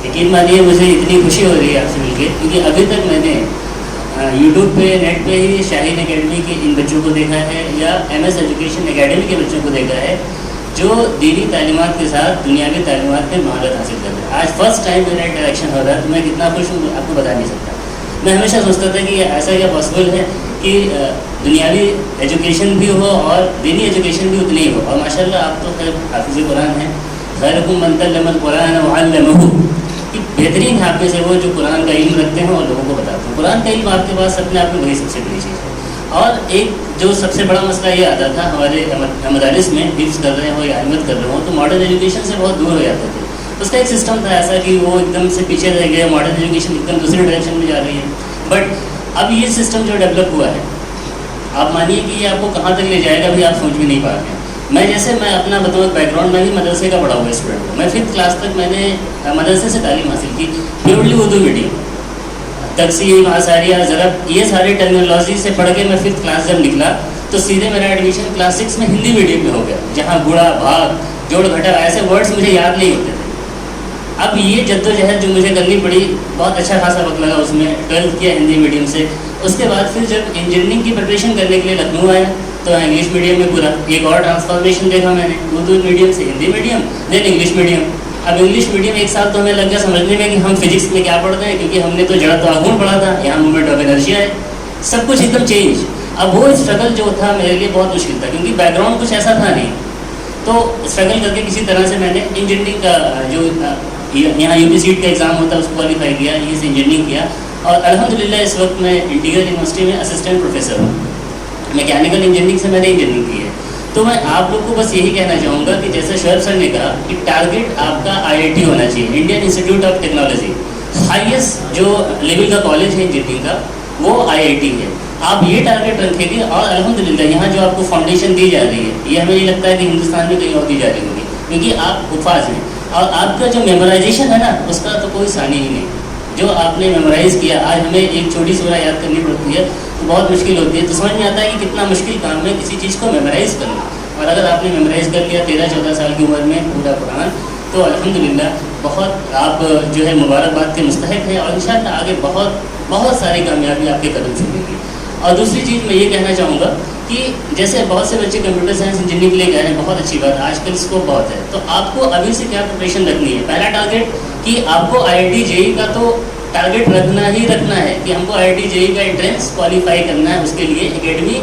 یقین مانیے مجھے اتنی خوشی ہو رہی ہے آپ سے مل کے، کیونکہ ابھی تک میں نے یوٹیوب پہ نیٹ پہ ہی شاہین اکیڈمی کے ان بچوں کو دیکھا ہے یا ایم ایس ایجوکیشن اکیڈمی کے بچوں کو دیکھا ہے جو دینی تعلیمات کے ساتھ دنیاوی تعلیمات میں مہارت حاصل کر رہے ہیں. آج فرسٹ ٹائم میرا انٹریکشن ہو رہا ہے تو میں کتنا خوش ہوں آپ کو بتا نہیں سکتا. میں ہمیشہ سوچتا تھا کہ ایسا کیا پاسبل ہے کہ دنیاوی ایجوکیشن بھی ہو اور دینی ایجوکیشن بھی اتنی ہی ہو. اور ماشاء اللہ آپ تو خیر حافظ قرآن ہیں. خیرکم من تعلم القرآن وعلمہ، کہ بہترین ہے آپ میں سے وہ جو قرآن کا علم رکھتے ہیں اور لوگوں کو بتاتے ہیں. قرآن کا علم آپ کے پاس اپنے آپ میں وہی سب سے بڑی چیز ہے. اور ایک جو سب سے بڑا مسئلہ یہ آتا تھا ہمارے مدارس میں، حفظ کر رہے ہوں یا علمت کر رہے ہوں تو ماڈرن ایجوکیشن سے بہت دور ہو جاتے تھے. اس کا ایک سسٹم تھا ایسا کہ وہ ایک دم سے پیچھے رہ گیا، ماڈرن ایجوکیشن ایک دم دوسری ڈائریکشن میں جا رہی ہے. بٹ اب یہ سسٹم جو ڈیولپ ہوا ہے، آپ مانیے کہ یہ آپ کو کہاں تک لے جائے گا بھی آپ سوچ بھی نہیں پا رہے ہیں. میں اپنا بتاؤں بیک گراؤنڈ میں بھی مدرسے کا پڑھا ہوا اسٹوڈنٹ ہوں. میں 5th کلاس تک میں نے مدرسے سے تعلیم حاصل کی، پیورلی اردو میڈیم. تقسیم، آثاریہ، ضرب، یہ سارے ٹرمینالوجی سے پڑھ کے میں 5th کلاس جب نکلا تو سیدھے میرا ایڈمیشن کلاس 6 میں ہندی میڈیم میں ہو گیا، جہاں گڑا، بھاگ، جوڑ گھٹا ایسے ورڈس مجھے یاد نہیں ہوتے تھے. اب یہ جد و جہد جو مجھے کرنی پڑی، بہت اچھا خاصا وقت لگا اس میں. 12th کیا ہندی میڈیم سے. اس کے بعد پھر جب انجینئرنگ کی پریپریشن کرنے کے لیے لکھنؤ آیا تو انگلش میڈیم میں پورا ایک اور ٹرانسفارمیشن دیکھا میں نے، اردو میڈیم سے ہندی میڈیم، دین انگلش میڈیم. اب انگلش میڈیم ایک سال تو ہمیں لگ گیا سمجھنے میں کہ ہم فزکس میں کیا پڑھتے ہیں، کیونکہ ہم نے تو جڑ تو آگون پڑھا تھا، یہاں موومنٹ آف انرجیا ہے، سب کچھ ایک دم چینج. اب وہ اسٹرگل جو تھا میرے لیے بہت مشکل تھا، کیونکہ بیک گراؤنڈ کچھ ایسا تھا نہیں. تو اسٹرگل کر کے کسی طرح سے میں نے انجینئرنگ کا جو یہاں یو پی سیٹ کا ایگزام ہوتا ہے اس کو کوالیفائی کیا، یہ سے انجینئرنگ کیا. اور الحمدللہ اس وقت میں انٹیگرل یونیورسٹی میں اسسٹنٹ پروفیسر ہوں. میکینیکل انجینئرنگ سے میں نے انجینئرنگ کی ہے. تو میں آپ لوگ کو بس یہی کہنا چاہوں گا کہ جیسے شعیب سر نے کہا کہ ٹارگیٹ آپ کا IIT ہونا چاہیے، Indian institute of technology. Highest جو لیول کا کالج ہے انجینئرنگ کا وہ IIT ہے. آپ یہ ٹارگیٹ رکھیں گے اور الحمدللہ یہاں جو آپ کو فاؤنڈیشن دی جا رہی ہے یہ ہمیں یہ لگتا ہے کہ ہندوستان میں کہیں اور دی جا رہی ہوگی، کیونکہ آپ حفاظ ہیں. اور آپ کا جو میمورائزیشن ہے نا اس کا تو کوئی ثانی ہی نہیں. جو آپ نے میمورائز کیا، آج ہمیں ایک چھوٹی سی سورہ یاد کرنی پڑتی ہے تو بہت مشکل ہوتی ہے. تو سمجھ میں آتا ہے کہ کتنا مشکل کام ہے کسی چیز کو میمورائز کرنا. اور اگر آپ نے میمورائز کر لیا 13-14 سال کی عمر میں پورا قرآن تو الحمدللہ بہت آپ جو ہے مبارکباد کے مستحق ہیں. اور انشاءاللہ آگے بہت ساری کامیابی آپ کے قدم چومے گی. اور دوسری چیز میں یہ کہنا چاہوں گا کہ جیسے بہت سے بچے کمپیوٹر سائنس انجینئرنگ کے لیے گئے ہیں، بہت اچھی بات ہے، آج کل اسکوپ بہت ہے. تو آپ کو ابھی سے کیا پریپریشن رکھنی ہے؟ پہلا ٹارگیٹ کہ آپ کو IIT JEE کا تو ٹارگیٹ رکھنا ہے کہ ہم کو IIT JEE کا انٹرنس کوالیفائی کرنا ہے. اس کے لیے اکیڈمی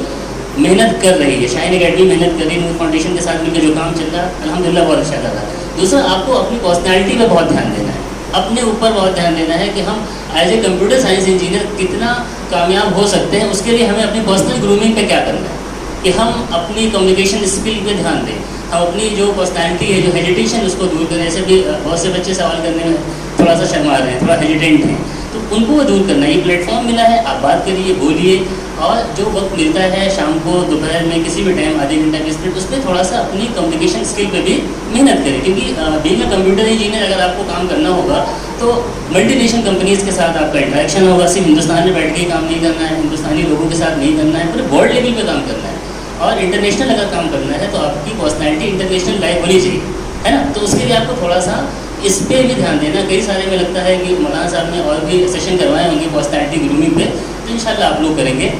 محنت کر رہی ہے، شاہین اکیڈمی محنت کر رہی ہے. نور فاؤنڈیشن کے ساتھ مل کے جو کام چل رہا ہے الحمدللہ بہت اچھا کر رہا ہے. دوسرا آپ کو اپنی پرسنالٹی پہ بہت دھیان دینا ہے، اپنے اوپر بہت دھیان دینا ہے کہ ہم as a computer science engineer کتنا کامیاب ہو سکتے ہیں. اس کے لیے ہمیں اپنی پرسنل گرومنگ پہ کیا کرنا ہے کہ ہم اپنی کمیونیکیشن اسکل پہ دھیان دیں. ہم اپنی جو پرسنالٹی ہے، جو ہیجیٹیشن، اس کو دور کریں. ایسے بھی بہت سے بچے سوال کرنے میں تھوڑا سا شرما رہے ہیں، تھوڑا ہیجیٹینٹ ہیں، تو ان کو وہ دور کرنا. یہ پلیٹ فارم ملا ہے، آپ بات کریے، بولیے. اور جو وقت ملتا ہے شام کو، دوپہر میں، کسی بھی ٹائم آدھے گھنٹہ کی اسپیڈ، اس پہ تھوڑا سا اپنی کمیونیکیشن اسکل پہ بھی محنت کریں. کیونکہ بینگ اے کمپیوٹر انجینئر اگر آپ کو کام کرنا ہوگا تو ملٹی نیشنل کمپنیز کے ساتھ آپ کا انٹریکشن ہوگا. صرف ہندوستان میں بیٹھ کے ہی کام نہیں کرنا ہے، ہندوستانی لوگوں کے ساتھ نہیں کرنا ہے، پورے ورلڈ لیول پہ کام کرنا ہے. اور انٹرنیشنل اگر کام کرنا ہے تو آپ کی پرسنالٹی انٹرنیشنل لائف ہونی چاہیے، ہے نا. تو اس کے لیے آپ کو تھوڑا سا اس پہ بھی دھیان دینا. کئی سارے میں لگتا ہے کہ مولانا صاحب نے اور بھی سیشن کروائے ہوں گے پرسنالٹی گرومنگ پہ، تو انشاءاللہ آپ لوگ کریں گے.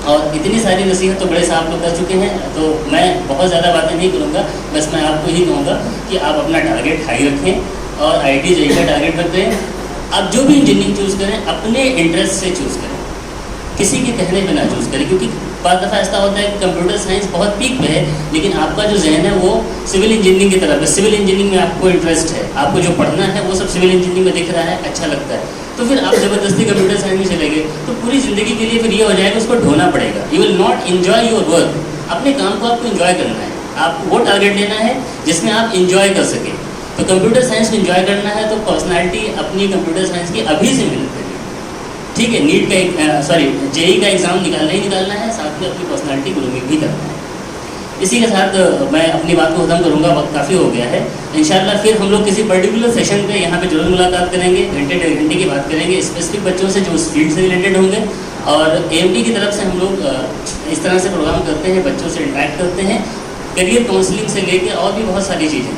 اور اتنی ساری نصیحت تو بڑے صاحب لوگ کر چکے ہیں تو میں بہت زیادہ باتیں نہیں کروں گا. بس میں آپ کو یہی کہوں گا کہ آپ اپنا ٹارگیٹ ہائی رکھیں اور IIT JEE کا ٹارگیٹ رکھیں. آپ جو بھی انجینئرنگ چوز کریں اپنے انٹرسٹ سے چوز کریں، کسی کے کہنے پہ نہ چوز کریں. کیونکہ بعض دفعہ ایسا ہوتا ہے کہ کمپیوٹر سائنس بہت پیک پہ ہے لیکن آپ کا جو ذہن ہے وہ سول انجینئرنگ کی طرف ہے. سول انجینئرنگ میں آپ کو انٹرسٹ ہے، آپ کو جو پڑھنا ہے وہ سب سول انجینئرنگ میں دکھ رہا ہے، اچھا لگتا ہے. تو پھر آپ زبردستی کمپیوٹر سائنس میں چلے گئے تو پوری زندگی کے لیے پھر یہ ہو جائے گا اس کو ڈھونا پڑے گا. You will not enjoy your work. اپنے کام کو آپ کو انجوائے کرنا ہے، آپ کو وہ ٹارگیٹ لینا ہے جس میں آپ انجوائے کر سکیں. تو کمپیوٹر سائنس میں انجوائے کرنا ہے تو پرسنالٹی اپنی کمپیوٹر سائنس کی ابھی سے محنت کریں. ٹھیک ہے، نیٹ کا JEE کا ایگزام نکالنا ہے، ساتھ میں اپنی پرسنالٹی گرومنگ بھی کرنا ہے. اسی کے ساتھ میں اپنی بات کو ختم کروں گا، وقت کافی ہو گیا ہے. انشاءاللہ پھر ہم لوگ کسی پرٹیکولر سیشن پہ یہاں پہ ضرور ملاقات کریں گے، گھنٹے 1.5 گھنٹے کی بات کریں گے اسپیسیفک بچوں سے جو اس فیلڈ سے ریلیٹڈ ہوں گے. اور AMT کی طرف سے ہم لوگ اس طرح سے پروگرام کرتے ہیں، بچوں سے انٹریکٹ کرتے ہیں، کیریئر کاؤنسلنگ سے لے کے اور بھی بہت ساری چیزیں.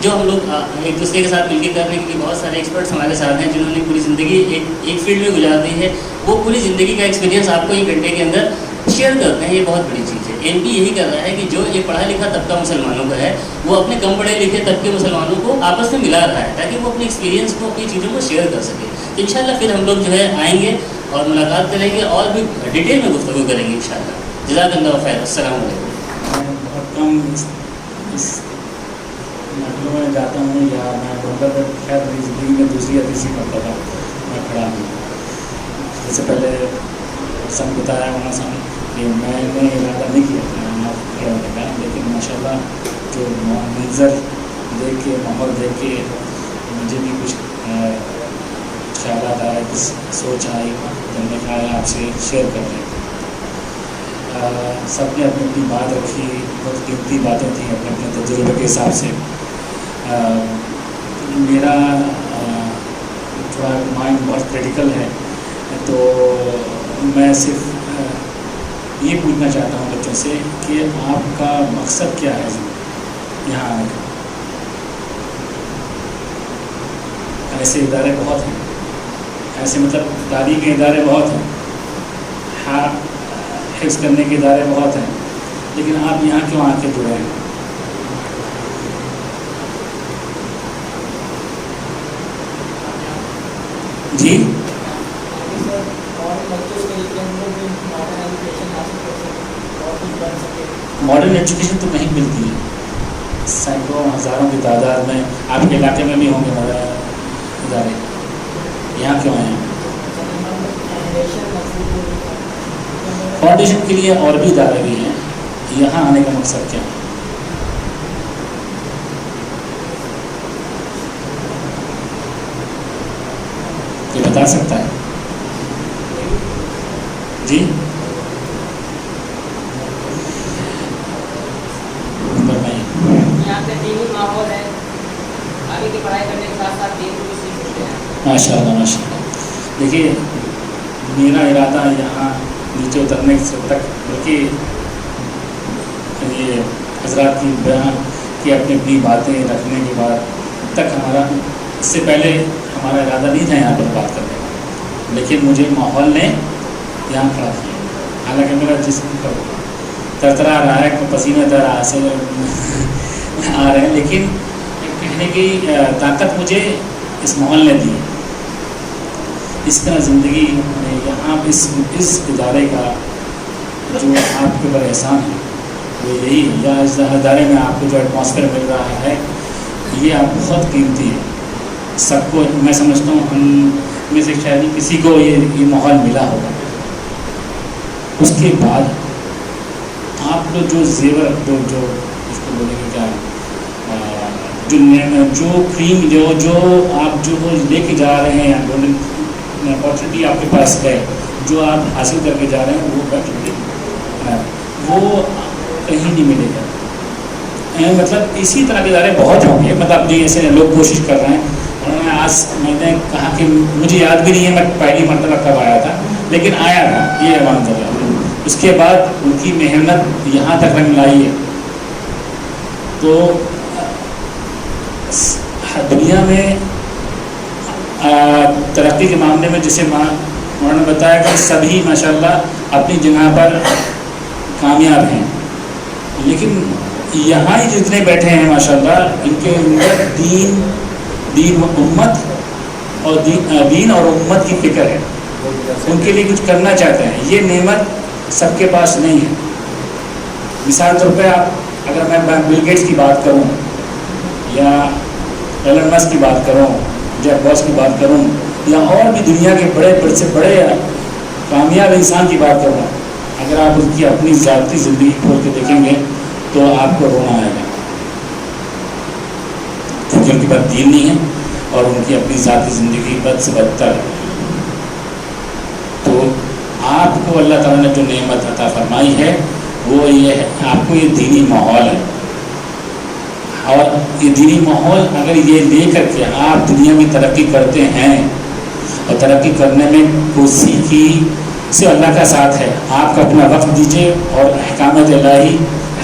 جو ہم لوگ ایک دوسرے کے ساتھ مل کے کر رہے ہیں، کیونکہ بہت سارے ایکسپرٹس ہمارے ساتھ ہیں جنہوں نے پوری زندگی ایک فیلڈ میں گزار دی ہے، وہ پوری زندگی کا ایکسپیرینس آپ کو 1 گھنٹے کے اندر شیئر کرتے ہیں. یہ بہت بڑی چیز ہے. ایم پی یہی کر رہا ہے کہ جو ایک پڑھا لکھا طبقہ مسلمانوں کا ہے وہ اپنے کم پڑھے لکھے طبقے مسلمانوں کو آپس میں ملا رہا ہے تاکہ وہ اپنے ایکسپیرینس کو، اپنی چیزوں کو شیئر کر سکے. تو انشاءاللہ پھر ہم لوگ جو ہے آئیں گے اور ملاقات کریں گے اور بھی ڈیٹیل میں گفتگو کریں گے انشاءاللہ. جزاک اللہ خیر. السلام علیکم. میں بہت کم اس محفلوں میں جاتا ہوں یا میں بہت خیر میری زندگی میں دوسری یا تیسری مرتبہ میں کھڑا ہوں. اس سے پہلے سب بتایا ہونا سن کہ میں نے ارادہ نہیں کیا تھا وہاں کھڑا ہونے کا، لیکن ماشاء اللہ جو منظر دیکھ کے، ماحول دیکھ کے مجھے بھی کچھ خیالات آئے، کچھ سوچ آئی، تو میں نے کہا آپ سے شیئر کر لیں. سب نے اپنی اپنی بات رکھی، بہت قیمتی باتیں تھیں اپنے اپنے تجربے کے حساب سے. میرا تھوڑا مائنڈ بہت کریٹیکل ہے، تو میں صرف یہ پوچھنا چاہتا ہوں بچوں سے کہ آپ کا مقصد کیا ہے یہاں آنے کا. ایسے ادارے بہت ہیں، ایسے مطلب تعلیم کے ادارے بہت ہیں، حفظ کرنے کے ادارے بہت ہیں، لیکن آپ یہاں کیوں آ کے جڑے ہیں؟ جی ماڈرن ایجوکیشن تو کہیں ملتی ہے، سینکڑوں ہزاروں کی تعداد میں. آپ کے علاقے میں بھی ہوں گے ادارے، یہاں کیوں آئے ہیں؟ فاؤنڈیشن کے لیے اور بھی ادارے بھی ہیں، یہاں آنے کا مقصد کیا ہے؟ یہ بتا سکتا ہے؟ جی یہاں پہ دینی ماحول ہے، آگے کی پڑھائی کرنے کے ساتھ ساتھ دین کو بھی سیکھ سکتے ہیں. ماشاء اللہ ماشاء اللہ. دیکھیے میرا ارادہ یہاں نیچے اترنے سے تک، بلکہ یہ حضرات کی بیان کی اپنی اپنی باتیں رکھنے کے بعد تک ہمارا، اس سے پہلے ہمارا ارادہ نہیں تھا یہاں پر بات کرنے کا، لیکن مجھے ماحول نے یہاں کھڑا کیا. حالانکہ میرا جسم ترترا رہا ہے، پسینہ تر رہا سے آ رہے ہیں، لیکن کہنے کی طاقت مجھے اس ماحول نے دی. اس طرح زندگی میں یہاں اس ادارے کا جو آپ کے اوپر احسان ہے وہ یہی ہے، یا اس ادارے میں آپ کو جو ایٹماسفیئر مل رہا ہے یہ آپ بہت قیمتی ہے. سب کو میں سمجھتا ہوں ہم میں سے شاید کسی کو یہ ماحول ملا ہوگا. اس کے بعد آپ لوگ جو زیور، جو اس کو بولیں گے کیا، جو کریم جو آپ جو لے کے جا رہے ہیں، اپارچونیٹی آپ کے پاس ہے، جو آپ حاصل کر کے جا رہے ہیں وہ کہیں نہیں ملے گا. مطلب اسی طرح کے ادارے بہت ہوں گے، مطلب اپنی ایسے لوگ کوشش کر رہے ہیں. اور آج میں نے کہا کہ مجھے یاد بھی نہیں ہے میں پہلی مرتبہ کب آیا تھا، لیکن آیا تھا، یہ منظر ہے. اس کے بعد ان کی محنت یہاں تک رنگ لائی ہے. تو دنیا میں ترقی کے معاملے میں جسے انہوں نے بتایا کہ سبھی ماشاءاللہ اپنی جگہ پر کامیاب ہیں، لیکن یہاں ہی جتنے بیٹھے ہیں ماشاءاللہ ان کے اندر دین و امت اور دین اور امت کی فکر ہے، ان کے لیے کچھ کرنا چاہتے ہیں. یہ نعمت سب کے پاس نہیں ہے. مثال طور پہ آپ اگر میں بل گیٹس کی بات کروں یا ایلن مسک کی بات کروں، جیف باز کی بات کروں، یا اور بھی دنیا کے بڑے سے بڑے کامیاب انسان کی بات کروں، اگر آپ ان کی اپنی ذاتی زندگی کھول کے دیکھیں گے تو آپ کو رونا آئے گا، کیونکہ ان کے پاس دین نہیں ہے اور ان کی اپنی ذاتی زندگی بد سے بدتر ہے. تو آپ کو اللہ تعالیٰ نے جو نعمت عطا فرمائی ہے وہ یہ ہے، آپ کو یہ دینی ماحول ہے. اور یہ دینی ماحول اگر یہ لے کر کے آپ دنیا میں ترقی کرتے ہیں، اور ترقی کرنے میں کوشش کی سے اللہ کا ساتھ ہے. آپ کا اپنا وقت دیجیے اور احکامات الہی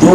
2